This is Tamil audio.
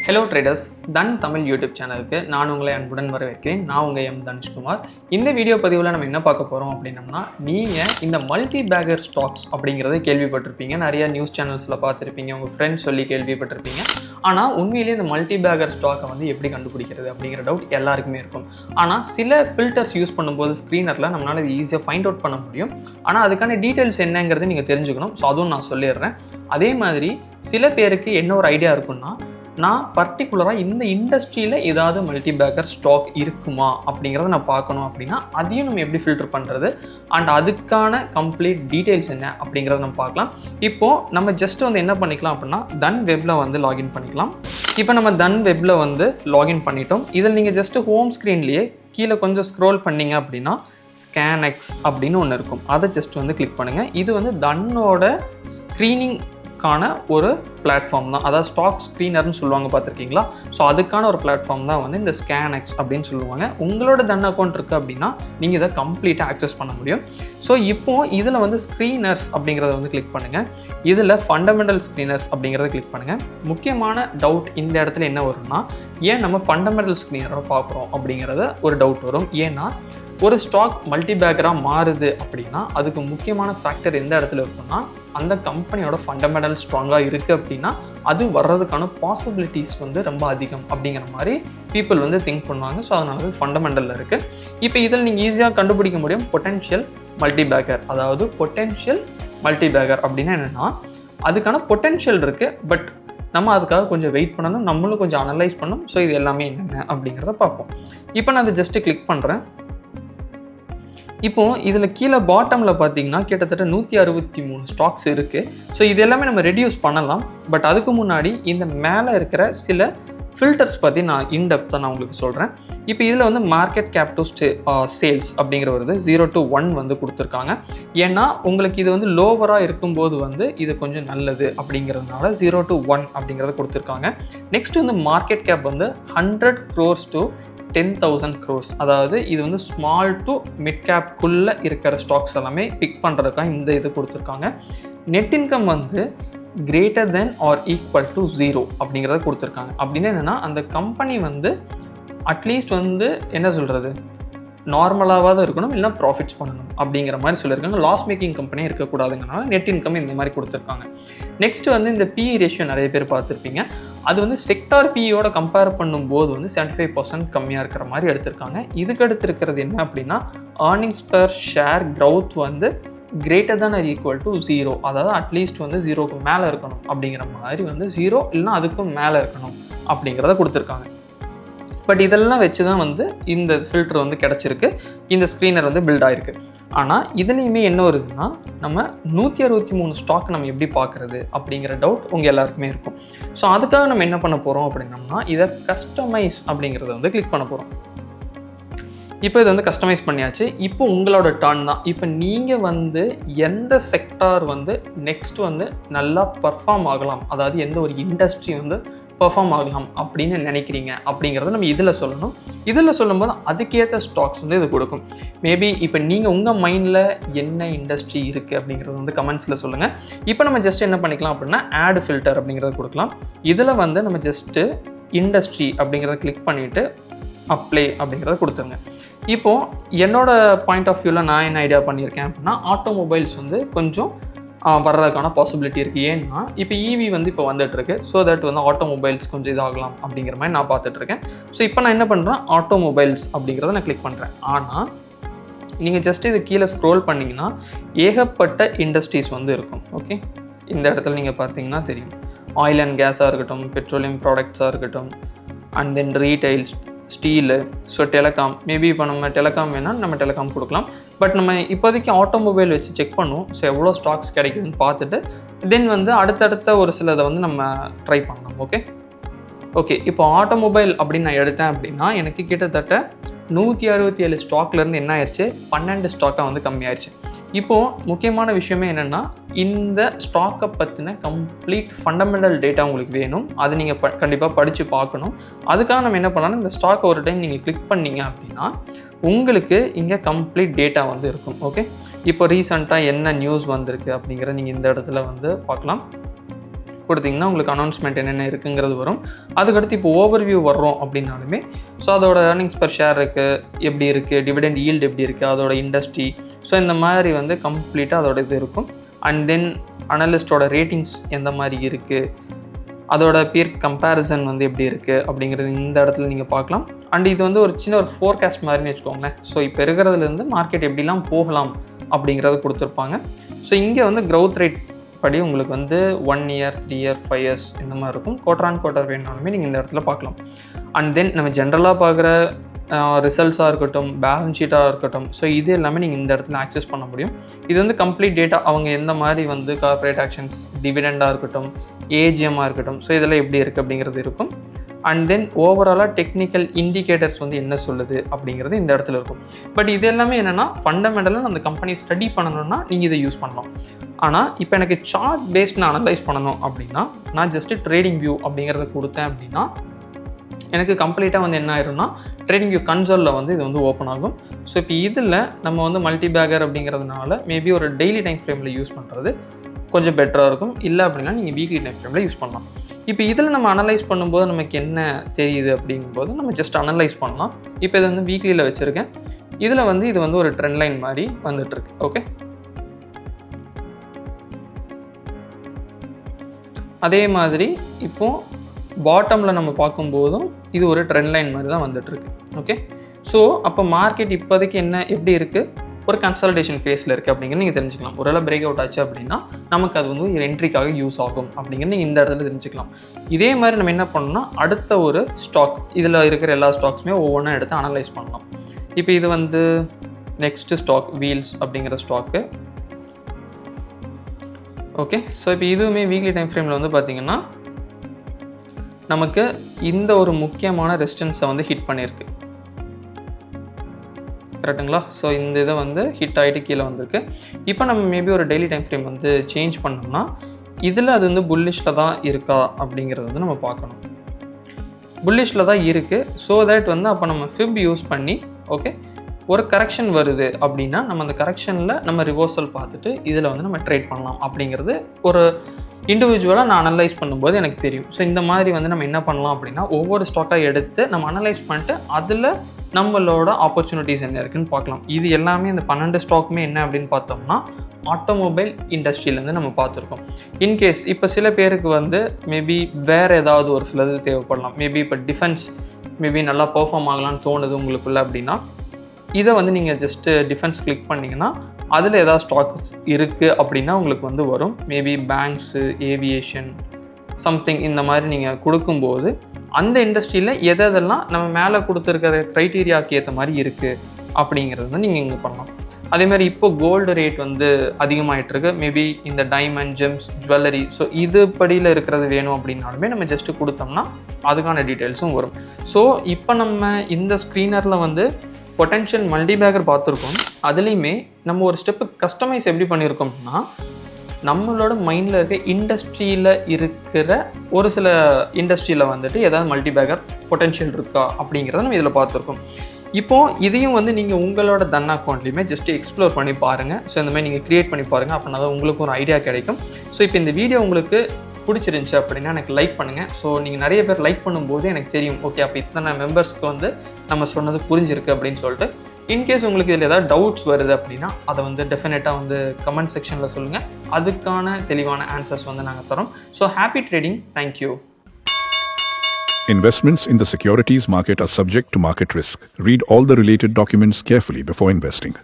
ஹலோ ட்ரேடர்ஸ், தன் தமிழ் யூடியூப் சேனலுக்கு நான் உங்களை அன்புடன் வரவேற்கிறேன். நான் உங்கள் எம் தனுஷ்குமார். இந்த வீடியோ பதிவில் நம்ம என்ன பார்க்க போகிறோம் அப்படின்னம்னா, நீங்கள் இந்த மல்டி பேக்கர் ஸ்டாக்ஸ் அப்படிங்கிறத கேள்விப்பட்டிருப்பீங்க. நிறைய நியூஸ் சேனல்ஸில் பார்த்துருப்பீங்க, உங்கள் ஃப்ரெண்ட்ஸ் சொல்லி கேள்விப்பட்டிருப்பீங்க. ஆனால் உண்மையிலேயே இந்த மல்டி பேக்கர் ஸ்டாக்கை வந்து எப்படி கண்டுபிடிக்கிறது அப்படிங்கிற டவுட் எல்லாருக்குமே இருக்கும். ஆனால் சில ஃபில்டர்ஸ் யூஸ் பண்ணும்போது ஸ்க்ரீனரில் நம்மளால் இது ஈஸியாக ஃபைண்ட் அவுட் பண்ண முடியும். ஆனால் அதுக்கான டீட்டெயில்ஸ் என்னங்கிறது நீங்கள் தெரிஞ்சுக்கணும். ஸோ அதுவும் நான் சொல்லிடுறேன். அதே மாதிரி சில பேருக்கு என்ன ஒரு ஐடியா இருக்குன்னா, நான் பர்டிகுலராக இந்த இண்டஸ்ட்ரியில் ஏதாவது மல்டி பேக்கர் ஸ்டாக் இருக்குமா அப்படிங்கிறத நான் பார்க்கணும் அப்படின்னா அதையும் நம்ம எப்படி ஃபில்டர் பண்ணுறது அண்ட் அதுக்கான கம்ப்ளீட் டீட்டெயில்ஸ் என்ன அப்படிங்கிறத நம்ம பார்க்கலாம். இப்போது நம்ம ஜஸ்ட் வந்து என்ன பண்ணிக்கலாம் அப்படின்னா, தன் வெப்பில் வந்து லாகின் பண்ணிக்கலாம். இப்போ நம்ம தன் வெப்பில் வந்து லாகின் பண்ணிட்டோம். இதில் நீங்கள் ஜஸ்ட்டு ஹோம் ஸ்க்ரீன்லேயே கீழே கொஞ்சம் ஸ்க்ரோல் பண்ணிங்க அப்படின்னா ஸ்கேன்எக்ஸ் அப்படின்னு ஒன்று இருக்கும். அதை ஜஸ்ட் வந்து கிளிக் பண்ணுங்கள். இது வந்து தன்னோட ஸ்க்ரீனிங் ஒரு பிளாட்ஃபார்ம் தான், அதாவது ஸ்டாக் ஸ்க்ரீனர்னு சொல்லுவாங்க, பார்த்துருக்கீங்களா? ஸோ அதுக்கான ஒரு பிளாட்ஃபார்ம் தான் வந்து இந்த ஸ்கேன்எக்ஸ் அப்படின்னு சொல்லுவாங்க. உங்களோட தன் அக்கௌண்ட் இருக்குது அப்படின்னா நீங்கள் இதை கம்ப்ளீட்டாக ஆக்சஸ் பண்ண முடியும். ஸோ இப்போது இதில் வந்து ஸ்க்ரீனர்ஸ் அப்படிங்கிறத வந்து கிளிக் பண்ணுங்கள். இதில் ஃபண்டமெண்டல் ஸ்க்ரீனர்ஸ் அப்படிங்கிறத கிளிக் பண்ணுங்கள். முக்கியமான டவுட் இந்த இடத்துல என்ன வரும்னா, ஏன் நம்ம ஃபண்டமெண்டல் ஸ்க்ரீனரை பார்க்குறோம் அப்படிங்கிறத ஒரு டவுட் வரும். ஏன்னா ஒரு ஸ்டாக் மல்டி பேக்கராக மாறுது அப்படின்னா அதுக்கு முக்கியமான ஃபேக்டர் எந்த இடத்துல இருக்குன்னா, அந்த கம்பெனியோட ஃபண்டமெண்டல் ஸ்ட்ராங்காக இருக்குது அப்படின்னா அது வர்றதுக்கான பாசிபிலிட்டிஸ் வந்து ரொம்ப அதிகம் அப்படிங்கிற மாதிரி பீப்புள் வந்து திங்க் பண்ணுவாங்க. ஸோ அதனால அது ஃபண்டமெண்டலில் இருக்குது. இப்போ இதில் நீங்கள் ஈஸியாக கண்டுபிடிக்க முடியும் பொட்டென்ஷியல் மல்டி பேக்கர். அதாவது பொட்டென்ஷியல் மல்டி பேக்கர் அப்படின்னா என்னென்னா, அதுக்கான பொட்டென்ஷியல் இருக்குது, பட் நம்ம அதுக்காக கொஞ்சம் வெயிட் பண்ணணும், நம்மளும் கொஞ்சம் அனலைஸ் பண்ணணும். ஸோ இது எல்லாமே என்னென்ன அப்படிங்கிறத பார்ப்போம். இப்போ நான் அதை ஜஸ்ட்டு கிளிக் பண்ணுறேன். இப்போது இதில் கீழே பாட்டமில் பார்த்தீங்கன்னா கிட்டத்தட்ட 163 ஸ்டாக்ஸ் இருக்குது. ஸோ இது எல்லாமே நம்ம ரெடியூஸ் பண்ணலாம். பட் அதுக்கு முன்னாடி இந்த மேலே இருக்கிற சில ஃபில்டர்ஸ் பற்றி நான் இன்டெப்த்தாக நான் உங்களுக்கு சொல்கிறேன். இப்போ இதில் வந்து மார்க்கெட் கேப் டு சேல்ஸ் அப்படிங்கிற வருது 0 to 1 வந்து கொடுத்துருக்காங்க. ஏன்னா உங்களுக்கு இது வந்து லோவராக இருக்கும்போது வந்து இது கொஞ்சம் நல்லது அப்படிங்கிறதுனால 0 to 1 அப்படிங்கிறத கொடுத்துருக்காங்க. நெக்ஸ்ட் வந்து மார்க்கெட் கேப் வந்து 100 crores to 10,000 crores. அதாவது இது வந்து ஸ்மால் டு மிட் கேப்குள்ளே இருக்கிற ஸ்டாக்ஸ் எல்லாமே பிக் பண்ணுறதுக்காக இந்த இது கொடுத்துருக்காங்க. நெட் இன்கம் வந்து greater than or equal to 0 அப்படிங்கிறத கொடுத்துருக்காங்க. அப்படின்னு என்னென்னா, அந்த கம்பெனி வந்து அட்லீஸ்ட் வந்து என்ன சொல்கிறது, நார்மலாக இருக்கணும், இல்லை ப்ராஃபிட்ஸ் பண்ணணும் அப்படிங்கிற மாதிரி சொல்லியிருக்காங்க. லாஸ் மேக்கிங் கம்பெனி இருக்கக்கூடாதுங்கிறனால நெட் இன்கம் இந்த மாதிரி கொடுத்துருக்காங்க. நெக்ஸ்ட் வந்து இந்த பிஇ ரேஷியோ நிறைய பேர் பார்த்துருப்பீங்க. அது வந்து செக்டார் பிஇயோட கம்பேர் பண்ணும்போது வந்து 75% கம்மியாக இருக்கிற மாதிரி எடுத்திருக்காங்க. இதுக்கு அடுத்து இருக்கிறது என்ன அப்படின்னா, ஏர்னிங்ஸ் பெர் ஷேர் க்ரௌத் வந்து greater than R equal to 0. அதாவது அட்லீஸ்ட் வந்து 0க்கு மேலே இருக்கணும் அப்படிங்கிற மாதிரி வந்து 0 இல்லைனா அதுக்கும் மேலே இருக்கணும் அப்படிங்கிறத கொடுத்துருக்காங்க. பட் இதெல்லாம் வச்சு தான் வந்து இந்த ஃபில்டர் வந்து கிடச்சிருக்கு, இந்த ஸ்க்ரீனர் வந்து பில்ட் ஆகிருக்கு. ஆனால் இதுலேயுமே என்ன வருதுன்னா, நம்ம 163 ஸ்டாக் நம்ம எப்படி பார்க்குறது அப்படிங்கிற டவுட் உங்கள் எல்லாருக்குமே இருக்கும். ஸோ அதுக்காக நம்ம என்ன பண்ண போகிறோம் அப்படின்னம்னா, இதை கஸ்டமைஸ் அப்படிங்கிறத வந்து கிளிக் பண்ண போகிறோம். இப்போ இது வந்து கஸ்டமைஸ் பண்ணியாச்சு. இப்போ உங்களோட டர்ன் தான். இப்போ நீங்கள் வந்து எந்த செக்டார் வந்து நெக்ஸ்ட் வந்து நல்லா பர்ஃபார்ம் ஆகலாம், அதாவது எந்த ஒரு இண்டஸ்ட்ரி வந்து பர்ஃபார்ம் ஆகலாம் அப்படின்னு நினைக்கிறீங்க அப்படிங்கிறத நம்ம இதில் சொல்லணும். இதில் சொல்லும்போது அதுக்கேற்ற ஸ்டாக்ஸ் வந்து இது கொடுக்கும். மேபி இப்போ நீங்கள் உங்கள் மைண்டில் என்ன இண்டஸ்ட்ரி இருக்குது அப்படிங்கிறது வந்து கமெண்ட்ஸில் சொல்லுங்கள். இப்போ நம்ம ஜஸ்ட் என்ன பண்ணிக்கலாம் அப்படின்னா, ஆட் ஃபில்டர் அப்படிங்கிறத கொடுக்கலாம். இதில் வந்து நம்ம ஜஸ்ட்டு இண்டஸ்ட்ரி அப்படிங்கிறத கிளிக் பண்ணிவிட்டு அப்ளை அப்படிங்கிறத கொடுத்துருங்க. இப்போது என்னோடய பாயிண்ட் ஆஃப் வியூவில் நான் என்ன ஐடியா பண்ணியிருக்கேன் அப்படின்னா, ஆட்டோமொபைல்ஸ் வந்து கொஞ்சம் வர்றதுக்கான பாசிபிலிட்டி இருக்குது. ஏன்னா இப்போ இவி வந்து இப்போ வந்துட்டுருக்கு. ஸோ தட் வந்து ஆட்டோமொபைல்ஸ் கொஞ்சம் இதாகலாம் அப்படிங்கிற மாதிரி நான் பார்த்துட்ருக்கேன். ஸோ இப்போ நான் என்ன பண்ணுறேன், ஆட்டோமொபைல்ஸ் அப்படிங்கிறத நான் கிளிக் பண்ணுறேன். ஆனால் நீங்கள் ஜஸ்ட் இது கீழே ஸ்க்ரோல் பண்ணிங்கன்னா ஏகப்பட்ட இண்டஸ்ட்ரீஸ் வந்து இருக்கும். ஓகே, இந்த இடத்துல நீங்கள் பார்த்தீங்கன்னா தெரியும். ஆயில் அண்ட் கேஸாக இருக்கட்டும், பெட்ரோலியம் ப்ராடக்ட்ஸாக இருக்கட்டும், and then retails, steel, so telecom. Maybe இப்போ நம்ம டெலகாம் வேணால் நம்ம டெலகாம் கொடுக்கலாம். பட் நம்ம இப்போதைக்கு ஆட்டோமொபைல் வச்சு செக் பண்ணுவோம். ஸோ எவ்வளோ ஸ்டாக்ஸ் கிடைக்குதுன்னு பார்த்துட்டு தென் வந்து அடுத்தடுத்த ஒரு சிலதை வந்து நம்ம ட்ரை பண்ணலாம். ஓகே இப்போ ஆட்டோமொபைல் அப்படின்னு நான் எடுத்தேன் அப்படின்னா எனக்கு கிட்டத்தட்ட 167 ஸ்டாக்லேருந்து என்ன ஆயிடுச்சு, 12 ஸ்டாக்காக வந்து கம்மியாயிடுச்சு. இப்போது முக்கியமான விஷயமே என்னென்னா, இந்த ஸ்டாக்கை பற்றின கம்ப்ளீட் ஃபண்டமெண்டல் டேட்டா உங்களுக்கு வேணும். அது நீங்கள் கண்டிப்பாக படித்து பார்க்கணும். அதுக்காக நம்ம என்ன பண்ணலாம்னா, இந்த ஸ்டாக்கை ஒரு டைம் நீங்கள் கிளிக் பண்ணிங்க அப்படின்னா உங்களுக்கு இங்கே கம்ப்ளீட் டேட்டா வந்து இருக்கும். ஓகே, இப்போ ரீசெண்டாக என்ன நியூஸ் வந்திருக்கு அப்படிங்கிறத நீங்கள் இந்த இடத்துல வந்து பார்க்கலாம். கொடுத்தீங்கன்னா உங்களுக்கு அனௌன்ஸ்மெண்ட் என்னென்ன இருக்குங்கிறது வரும். அதுக்கடுத்து இப்போ ஓவர்வியூ வர்றோம் அப்படின்னாலுமே ஸோ அதோட ஏர்னிங்ஸ் பர் ஷேர் இருக்குது, எப்படி இருக்குது, டிவிடெண்ட் ஈல்டு எப்படி இருக்குது, அதோட இண்டஸ்ட்ரி, ஸோ இந்த மாதிரி வந்து கம்ப்ளீட்டாக அதோட இது இருக்கும். அண்ட் தென் அனலிஸ்டோட ரேட்டிங்ஸ் எந்த மாதிரி இருக்குது, அதோட பியர் கம்பேரிசன் வந்து எப்படி இருக்குது அப்படிங்கிறது இந்த இடத்துல நீங்கள் பார்க்கலாம். அண்ட் இது வந்து ஒரு சின்ன ஒரு ஃபோர்காஸ்ட் மாதிரின்னு வச்சுக்கோங்களேன். ஸோ இப்போ இருக்கிறதுலேருந்து மார்க்கெட் எப்படிலாம் போகலாம் அப்படிங்கிறத கொடுத்துருப்பாங்க. ஸோ இங்கே வந்து க்ரோத் ரேட் படி உங்களுக்கு வந்து 1 year 3 year 5 years இந்த மாதிரி இருக்கும். குவார்டர் வேணாலுமே நீங்கள் இந்த இடத்துல பார்க்கலாம். அண்ட் தென் நம்ம ஜென்ரலாக பார்க்குற ரிசல்ட்ஸாக இருக்கட்டும், பேலன்ஸ் ஷீட்டாக இருக்கட்டும், ஸோ இது எல்லாமே நீங்கள் இந்த இடத்துல ஆக்சஸ் பண்ண முடியும். இது வந்து கம்ப்ளீட் டேட்டா, அவங்க எந்த மாதிரி வந்து கார்பரேட் ஆக்ஷன்ஸ், டிவிடெண்டாக இருக்கட்டும், ஏஜிஎம்மாக இருக்கட்டும், ஸோ இதெல்லாம் எப்படி இருக்குது அப்படிங்கிறது இருக்கும். அண்ட் தென் ஓவராலாக டெக்னிக்கல் இண்டிகேட்டர்ஸ் வந்து என்ன சொல்லுது அப்படிங்கிறது இந்த இடத்துல இருக்கும். பட் இது எல்லாமே என்னென்னா ஃபண்டமெண்டலாக அந்த கம்பெனி ஸ்டடி பண்ணணும்னா நீங்கள் இதை யூஸ் பண்ணலாம். ஆனால் இப்போ எனக்கு சார்ட் பேஸ்ட் நான் அனலைஸ் பண்ணணும் அப்படின்னா நான் ஜஸ்ட்டு ட்ரேடிங் வியூ அப்படிங்கிறத கொடுத்தேன் அப்படின்னா எனக்கு கம்ப்ளீட்டாக வந்து என்ன ஆயிரும்னா ட்ரேடிங் வியூ கன்சோலில் வந்து இது வந்து ஓப்பன் ஆகும். ஸோ இப்போ இதில் நம்ம வந்து மல்டி பேக்கர் அப்படிங்கிறதுனால மேபி ஒரு டெய்லி டைம் ஃப்ரேமில் யூஸ் பண்ணுறது கொஞ்சம் பெட்டராக இருக்கும். இல்லை அப்படின்னா நீங்கள் வீக்லி டைம் ஃப்ரேமில் யூஸ் பண்ணலாம். இப்போ இதில் நம்ம அனலைஸ் பண்ணும்போது நமக்கு என்ன தெரியுது அப்படிங்கும்போது நம்ம ஜஸ்ட் அனலைஸ் பண்ணலாம். இப்போ இது வந்து வீக்லியில் வச்சுருக்கேன். இதில் வந்து இது வந்து ஒரு ட்ரெண்ட் லைன் மாதிரி வந்துட்டுருக்கு. ஓகே, அதே மாதிரி இப்போது பாட்டமில் நம்ம பார்க்கும்போதும் இது ஒரு ட்ரெண்ட் லைன் மாதிரி தான் வந்துட்டுருக்கு. ஓகே, ஸோ அப்போ மார்க்கெட் இப்போதைக்கு என்ன எப்படி இருக்குது, ஒரு கன்சல்டேஷன் ஃபேஸில் இருக்குது அப்படிங்கிறது நீங்கள் தெரிஞ்சுக்கலாம். ஒருவேளை பிரேக் அவுட் ஆச்சு அப்படின்னா நமக்கு அது வந்து ஒரு என்ட்ரிக்காக யூஸ் ஆகும் அப்படிங்கிறது நீங்கள் இந்த இடத்துல தெரிஞ்சுக்கலாம். இதே மாதிரி நம்ம என்ன பண்ணணும்னா அடுத்த ஒரு ஸ்டாக், இதில் இருக்கிற எல்லா ஸ்டாக்ஸுமே ஒவ்வொன்றா எடுத்து அனலைஸ் பண்ணலாம். இப்போ இது வந்து நெக்ஸ்ட்டு ஸ்டாக் வீல்ஸ் அப்படிங்கிற ஸ்டாக்கு. ஓகே, ஸோ இப்போ இதுவுமே வீக்லி டைம் ஃப்ரேமில் வந்து பார்த்திங்கன்னா நமக்கு இந்த ஒரு முக்கியமான ரெசிஸ்டன்ஸை வந்து ஹிட் பண்ணியிருக்கு. கரெக்டுங்களா? ஸோ இந்த இதை வந்து ஹிட் ஆகிட்டு கீழே வந்திருக்கு. இப்போ நம்ம மேபி ஒரு டெய்லி டைம் ஃப்ரேம் வந்து சேஞ்ச் பண்ணோம்னா இதில் அது வந்து புல்லிஷில் தான் இருக்கா அப்படிங்கிறது வந்து நம்ம பார்க்கணும். புல்லிஷில் தான் இருக்குது. ஸோ தட் வந்து அப்போ நம்ம ஃபிப் யூஸ் பண்ணி ஓகே ஒரு கரெக்ஷன் வருது அப்படின்னா நம்ம அந்த கரெக்ஷனில் நம்ம ரிவர்சல் பார்த்துட்டு இதில் வந்து நம்ம ட்ரேட் பண்ணலாம் அப்படிங்கிறது ஒரு இண்டிவிஜுவலாக நான் அனலைஸ் பண்ணும்போது எனக்கு தெரியும். ஸோ இந்த மாதிரி வந்து நம்ம என்ன பண்ணலாம் அப்படின்னா ஒவ்வொரு ஸ்டாக்காக எடுத்து நம்ம அனலைஸ் பண்ணிட்டு அதில் நம்மளோட ஆப்பர்ச்சுனிட்டிஸ் என்ன இருக்குதுன்னு பார்க்கலாம். இது எல்லாமே இந்த 12 ஸ்டாக்குமே என்ன அப்படின்னு பார்த்தோம்னா ஆட்டோமொபைல் இண்டஸ்ட்ரியிலேருந்து நம்ம பார்த்துருக்கோம். இன்கேஸ் இப்போ சில பேருக்கு வந்து மேபி வேறு ஏதாவது ஒரு சிலது தேவைப்படலாம். மேபி இப்போ டிஃபென்ஸ் மேபி நல்லா பெர்ஃபார்ம் ஆகலான்னு தோணுது உங்களுக்குள்ள அப்படின்னா இதை வந்து நீங்கள் ஜஸ்ட்டு டிஃபென்ஸ் கிளிக் பண்ணிங்கன்னா அதில் ஏதாவது ஸ்டாக்ஸ் இருக்குது அப்படின்னா உங்களுக்கு வந்து வரும். மேபி பேங்க்ஸு, ஏவியேஷன், சம்திங் இந்த மாதிரி நீங்கள் கொடுக்கும்போது அந்த இண்டஸ்ட்ரியில் எதெல்லாம் நம்ம மேலே கொடுத்துருக்கிற க்ரைட்டீரியாவுக்கு ஏற்ற மாதிரி இருக்குது அப்படிங்கிறது வந்து நீங்கள் இங்கே பண்ணலாம். அதேமாதிரி இப்போ கோல்டு ரேட் வந்து அதிகமாகிட்டுருக்கு. மேபி இந்த டைமண்ட், ஜெம்ஸ், ஜுவல்லரி, ஸோ இது படியில் இருக்கிறது வேணும் அப்படின்னாலுமே நம்ம ஜஸ்ட்டு கொடுத்தோம்னா அதுக்கான டீட்டெயில்ஸும் வரும். ஸோ இப்போ நம்ம இந்த ஸ்க்ரீனரில் வந்து பொட்டென்ஷியல் மல்டிபேக்கர் பார்த்துருக்கோம். அதுலேயுமே நம்ம ஒரு ஸ்டெப்பு கஸ்டமைஸ் எப்படி பண்ணியிருக்கோம்னா நம்மளோட மைண்டில் இருக்க இண்டஸ்ட்ரியில் இருக்கிற ஒரு சில இண்டஸ்ட்ரியில் வந்துட்டு ஏதாவது மல்டிபேக்கர் பொட்டென்ஷியல் இருக்கா அப்படிங்கிறத நம்ம இதில் பார்த்துருக்கோம். இப்போது இதையும் வந்து நீங்கள் உங்களோட தன் அக்கௌண்ட்லேயுமே ஜஸ்ட்டு எக்ஸ்ப்ளோர் பண்ணி பாருங்கள். ஸோ இந்த மாதிரி நீங்கள் க்ரியேட் பண்ணி பாருங்கள். அப்படின்னா தான் உங்களுக்கு ஒரு ஐடியா கிடைக்கும். ஸோ இப்போ இந்த வீடியோ உங்களுக்கு பிடிச்சிருந்துச்சி அப்படின்னா எனக்கு லைக் பண்ணுங்கள். ஸோ நீங்கள் நிறைய பேர் லைக் பண்ணும்போது எனக்கு தெரியும் ஓகே அப்போ இத்தனை மெம்பர்ஸ்க்கு வந்து நம்ம சொன்னது புரிஞ்சிருக்கு அப்படின்னு சொல்லிட்டு. இன்கேஸ் உங்களுக்கு இதில் ஏதாவது டவுட்ஸ் வருது அப்படின்னா அதை வந்து டெஃபினட்டாக வந்து கமெண்ட் செக்ஷனில் சொல்லுங்கள். அதுக்கான தெளிவான ஆன்சர்ஸ் வந்து நாங்கள் தரோம். So happy trading. Thank you. Investments in the securities market are subject to market risk. Read all the related documents carefully before investing.